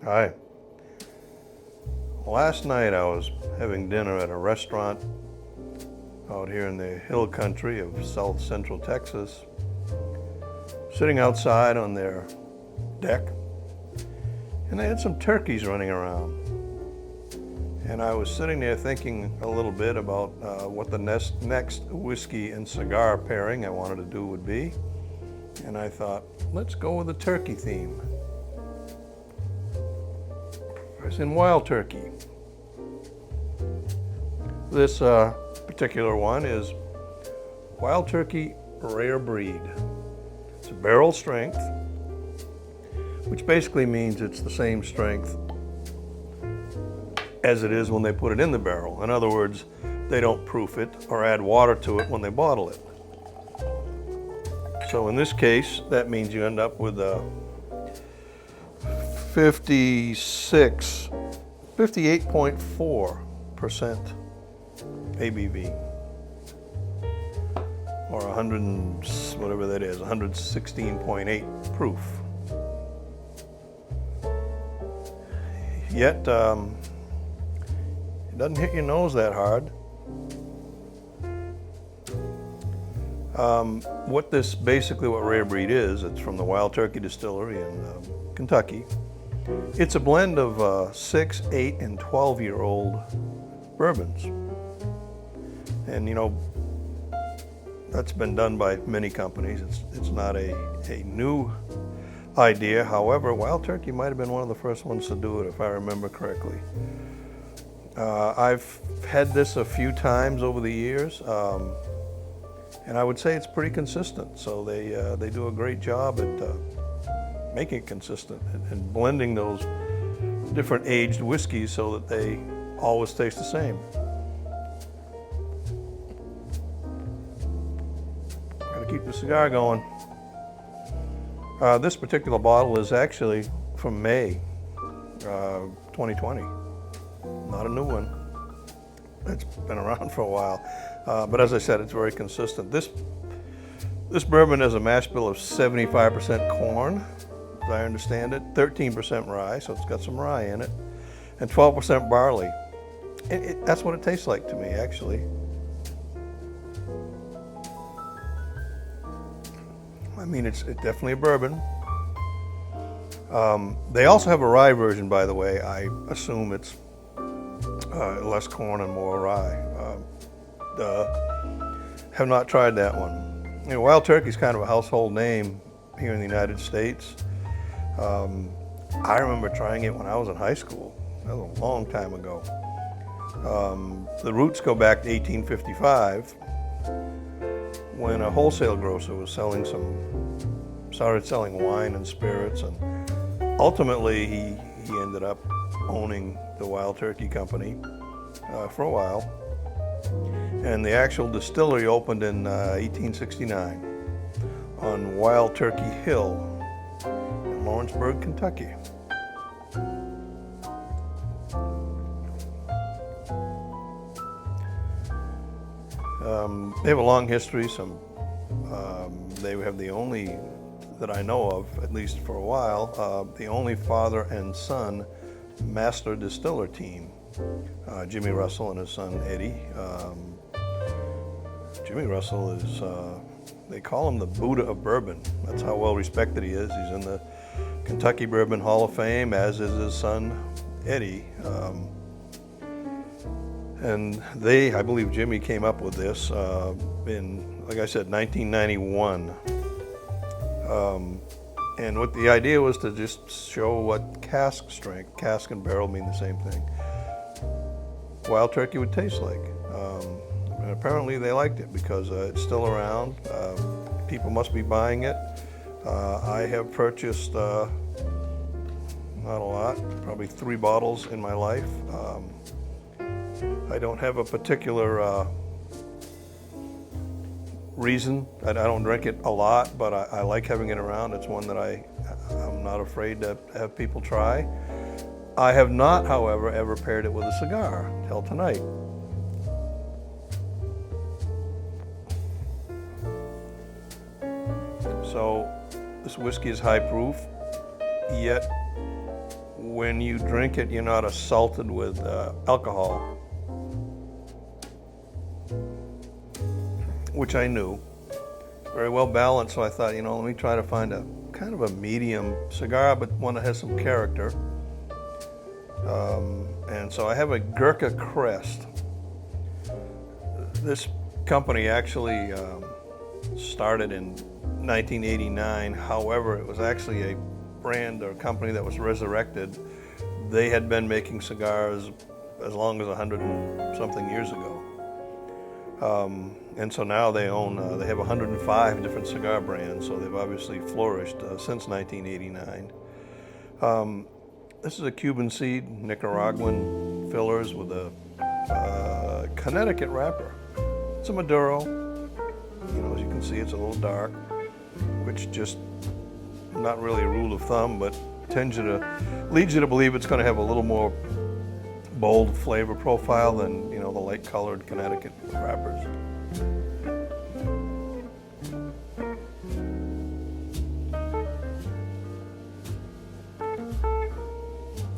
Hi. Last night I was having dinner at a restaurant out here in the hill country of south central Texas, sitting outside on their deck, and they had some turkeys running around. And I was sitting there thinking a little bit about what the next whiskey and cigar pairing I wanted to do would be. And I thought, let's go with a turkey theme. I was in wild turkey. This particular one is wild turkey rare breed. It's a barrel strength, which basically means it's the same strength as it is when they put it in the barrel. In other words, they don't proof it or add water to it when they bottle it. So in this case, that means you end up with a 58.4% ABV, or 100 and whatever that is, 116.8 proof. Yet it doesn't hit your nose that hard. What rare breed is, it's from the Wild Turkey Distillery in Kentucky. It's a blend of 6, 8, and 12-year-old bourbons. And that's been done by many companies. It's not a new idea. However, Wild Turkey might have been one of the first ones to do it, if I remember correctly. I've had this a few times over the years, and I would say it's pretty consistent. So they do a great job at making it consistent and blending those different aged whiskeys so that they always taste the same. Gotta keep the cigar going. This particular bottle is actually from May 2020. Not a new one. It's been around for a while. But as I said, it's very consistent. This bourbon has a mash bill of 75% corn, as I understand it, 13% rye, so it's got some rye in it, and 12% barley. That's what it tastes like to me, actually. I mean, it's definitely a bourbon. They also have a rye version, by the way. I assume it's less corn and more rye. Have not tried that one. Wild Turkey is kind of a household name here in the United States. I remember trying it when I was in high school. That was a long time ago. The roots go back to 1855, when a wholesale grocer was started selling wine and spirits, and ultimately he ended up owning the Wild Turkey Company for a while. And the actual distillery opened in 1869 on Wild Turkey Hill in Lawrenceburg, Kentucky. They have a long history. They have the only, that I know of, at least for a while, the only father and son master distiller team. Jimmy Russell and his son Eddie. Jimmy Russell is, they call him the Buddha of bourbon. That's how well respected he is. He's in the Kentucky Bourbon Hall of Fame, as is his son Eddie. And I believe Jimmy came up with this in, like I said, 1991. And what the idea was to just show what cask strength, cask and barrel mean the same thing, Wild Turkey would taste like. And apparently they liked it because it's still around. People must be buying it. I have purchased, not a lot, probably 3 bottles in my life. I don't have a particular reason. I don't drink it a lot, but I like having it around. It's one that I'm not afraid to have people try. I have not, however, ever paired it with a cigar till tonight. So this whiskey is high proof, yet when you drink it, you're not assaulted with alcohol, which I knew. Very well balanced, so I thought, let me try to find a kind of a medium cigar, but one that has some character. And so I have a Gurkha Crest. This company actually started in 1989. However, it was actually a brand or company that was resurrected. They had been making cigars as long as 100 and something years ago. And so now they have 105 different cigar brands, so they've obviously flourished since 1989. This is a Cuban seed, Nicaraguan fillers with a Connecticut wrapper. It's a Maduro. As you can see, it's a little dark, which just not really a rule of thumb, but leads you to believe it's going to have a little more bold flavor profile than the light-colored Connecticut wrappers.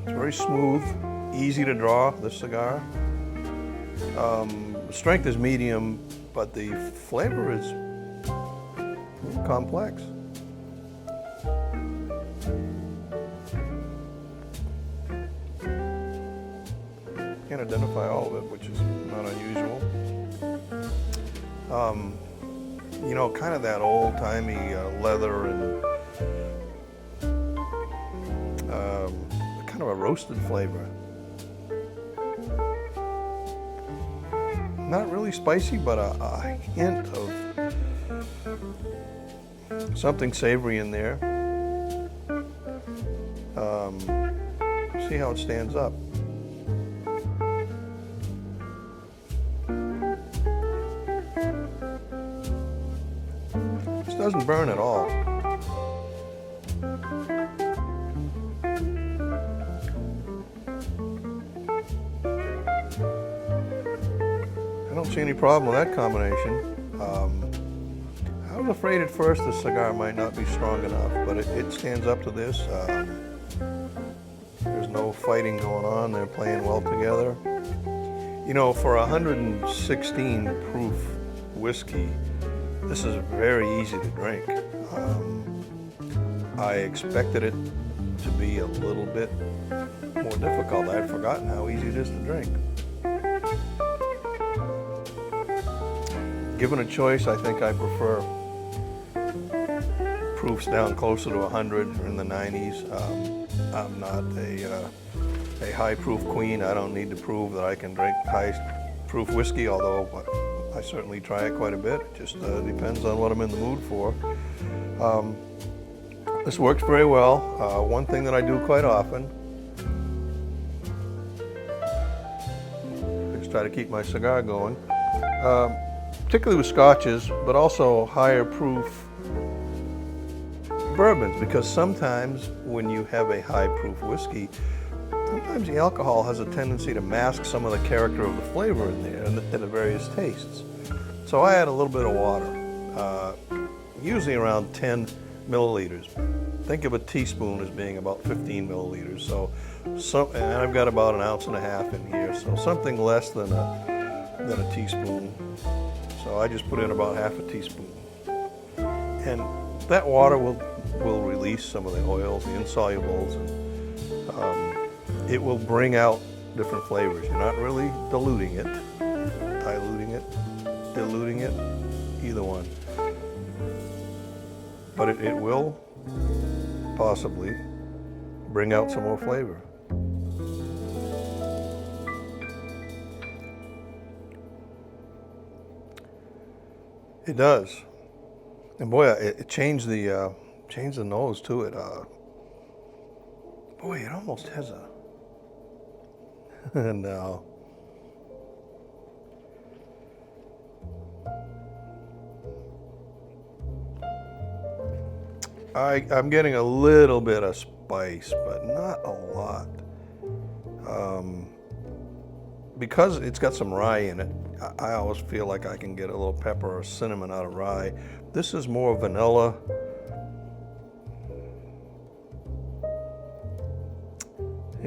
It's very smooth, easy to draw, this cigar. The strength is medium, but the flavor is complex. Can't identify all of it, which is not unusual. Kind of that old-timey leather and kind of a roasted flavor. Not really spicy, but a hint of something savory in there. See how it stands up. This doesn't burn at all. I don't see any problem with that combination. I was afraid at first the cigar might not be strong enough, but it stands up to this. There's no fighting going on. They're playing well together. For 116 proof whiskey, this is very easy to drink. I expected it to be a little bit more difficult. I had forgotten how easy it is to drink. Given a choice, I think I prefer proofs down closer to 100 or in the 90s. I'm not a high proof queen. I don't need to prove that I can drink high proof whiskey, although I certainly try it quite a bit. It just depends on what I'm in the mood for. This works very well. One thing that I do quite often is try to keep my cigar going. Particularly with scotches, but also higher proof bourbons, because sometimes when you have a high proof whiskey, sometimes the alcohol has a tendency to mask some of the character of the flavor in there and the various tastes. So I add a little bit of water, usually around 10 milliliters. Think of a teaspoon as being about 15 milliliters. And I've got about 1.5 ounces in here, so something less than a teaspoon. So I just put in about half a teaspoon. And that water will release some of the oils, the insolubles, and it will bring out different flavors. You're not really diluting it, diluting it, either one. But it will possibly bring out some more flavor. It does, and boy, it changed the nose to it. Boy, it almost has a no. I'm getting a little bit of spice, but not a lot. Because it's got some rye in it, I always feel like I can get a little pepper or cinnamon out of rye. This is more vanilla.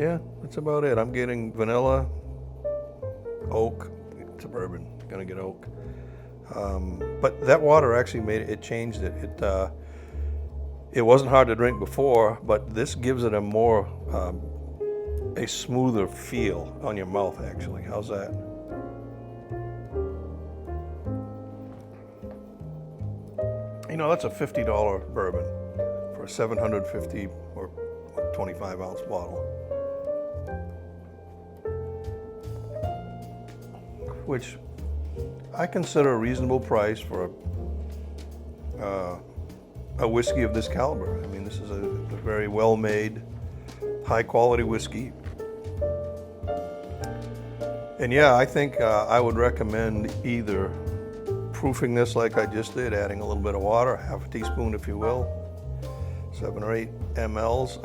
Yeah, that's about it. I'm getting vanilla, oak. It's a bourbon. Gonna get oak. But that water actually it changed it. It wasn't hard to drink before, but this gives it a smoother feel on your mouth, actually. How's that? You know, that's a $50 bourbon for a 750 or 25-ounce bottle, which I consider a reasonable price for a whiskey of this caliber. I mean, this is a very well-made, high-quality whiskey. And yeah, I think I would recommend either proofing this like I just did, adding a little bit of water, half a teaspoon if you will, 7 or 8 mLs.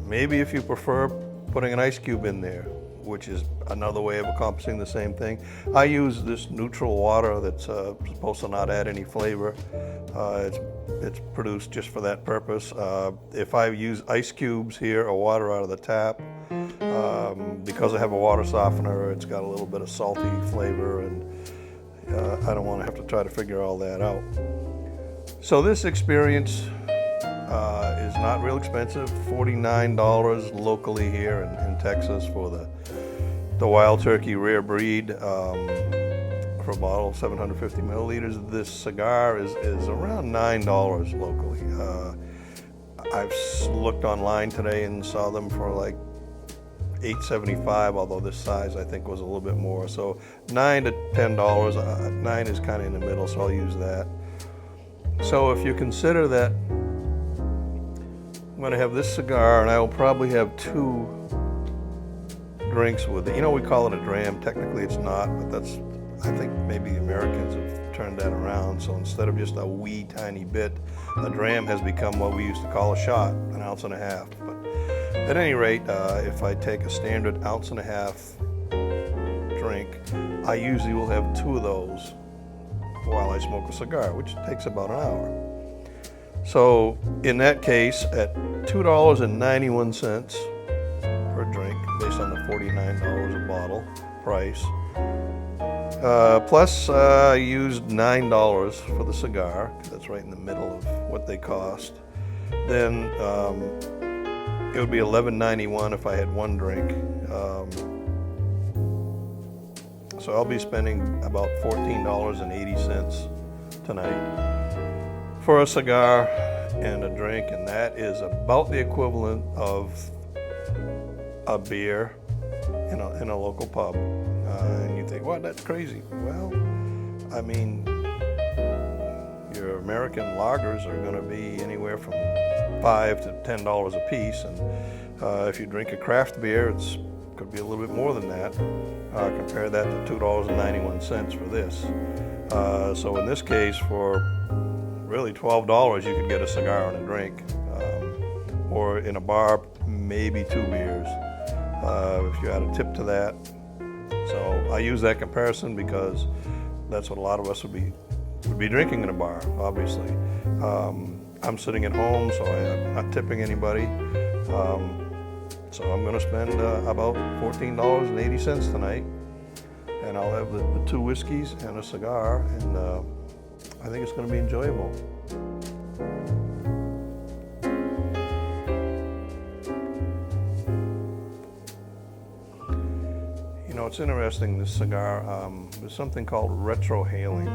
Maybe if you prefer, putting an ice cube in there, which is another way of accomplishing the same thing. I use this neutral water that's supposed to not add any flavor. It's produced just for that purpose. If I use ice cubes here or water out of the tap, because I have a water softener, it's got a little bit of salty flavor, and I don't want to have to try to figure all that out. So this experience is not real expensive, $49 locally here in Texas for the Wild Turkey Rare Breed for a bottle of 750 milliliters. This cigar is around $9 locally. I've looked online today and saw them for like $8.75, although this size I think was a little bit more. So $9 to $10. 9 is kind of in the middle, so I'll use that. So if you consider that I'm going to have this cigar, and I will probably have 2 drinks with it. You know, we call it a dram. Technically it's not, but I think maybe the Americans have turned that around. So instead of just a wee tiny bit, a dram has become what we used to call a shot, 1.5 ounces. But at any rate, if I take a standard 1.5 ounce drink, I usually will have 2 of those while I smoke a cigar, which takes about an hour. So in that case, at $2.91 per drink, based on the $49 a bottle price, plus I used $9 for the cigar, that's right in the middle of what they cost, then it would be $11.91 if I had 1 drink. So I'll be spending about $14.80 tonight for a cigar and a drink, and that is about the equivalent of a beer in a local pub. And you think, well, that's crazy. Well, I mean, your American lagers are going to be anywhere from $5 to $10 a piece, and if you drink a craft beer, it's could be a little bit more than that. Compare that to $2.91 for this. So in this case, for really $12, you could get a cigar and a drink, or in a bar, maybe 2 beers, if you add a tip to that. So I use that comparison because that's what a lot of us would be drinking in a bar, obviously. I'm sitting at home, so I'm not tipping anybody. So I'm going to spend about $14.80 tonight, and I'll have the 2 whiskeys and a cigar, and I think it's going to be enjoyable. You know, it's interesting, this cigar, there's something called retrohaling,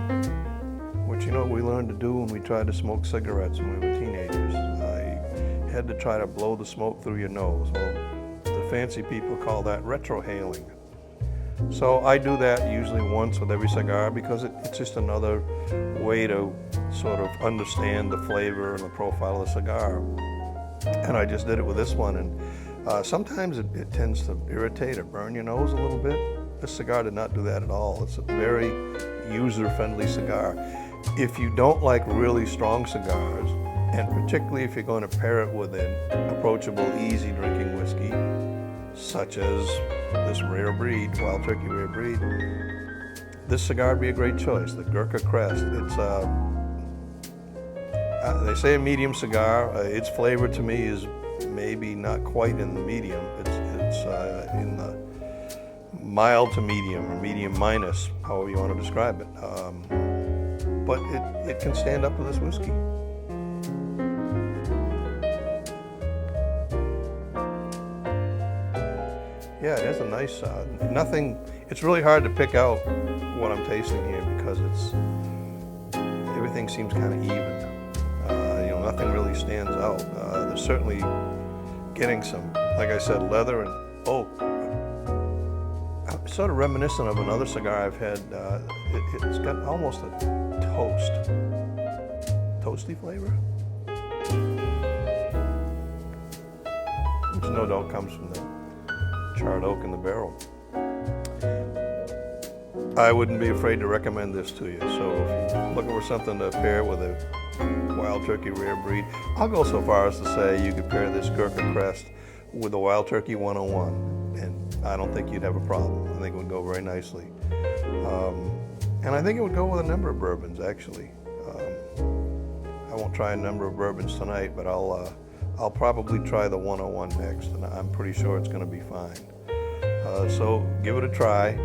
which, you know, we learned to do when we tried to smoke cigarettes when we were teenagers. You had to try to blow the smoke through your nose. Well, the fancy people call that retrohaling. So I do that usually once with every cigar because it's just another way to sort of understand the flavor and the profile of the cigar. And I just did it with this one, and sometimes it tends to irritate or burn your nose a little bit. This cigar did not do that at all. It's a very user-friendly cigar. If you don't like really strong cigars, and particularly if you're going to pair it with an approachable, easy drinking whiskey, such as this rare breed, Wild Turkey Rare Breed, this cigar would be a great choice, the Gurkha Crest. It's they say a medium cigar. Its flavor to me is maybe not quite in the medium. It's in the mild to medium, or medium minus, however you want to describe it. But it can stand up to this whiskey. Yeah, it has a nice, nothing, it's really hard to pick out what I'm tasting here because everything seems kind of even. Nothing really stands out. There's certainly getting some, like I said, leather and oak. Sort of reminiscent of another cigar I've had. It's got almost a toasty flavor, which no doubt comes from the charred oak in the barrel. I wouldn't be afraid to recommend this to you. So if you're looking for something to pair with a Wild Turkey rare breed, I'll go so far as to say you could pair this Gurkha Crest with a Wild Turkey 101, and I don't think you'd have a problem. I think it would go very nicely. And I think it would go with a number of bourbons, actually. I won't try a number of bourbons tonight, but I'll probably try the 101 next, and I'm pretty sure it's going to be fine. So give it a try.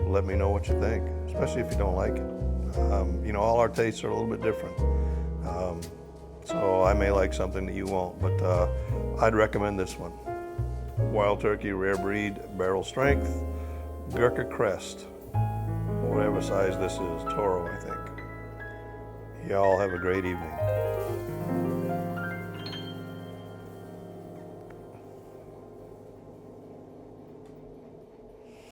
Let me know what you think, especially if you don't like it. All our tastes are a little bit different. So I may like something that you won't, but I'd recommend this one. Wild Turkey rare breed, barrel strength, Gurkha Crest, whatever size this is, Toro, I think. Y'all have a great evening.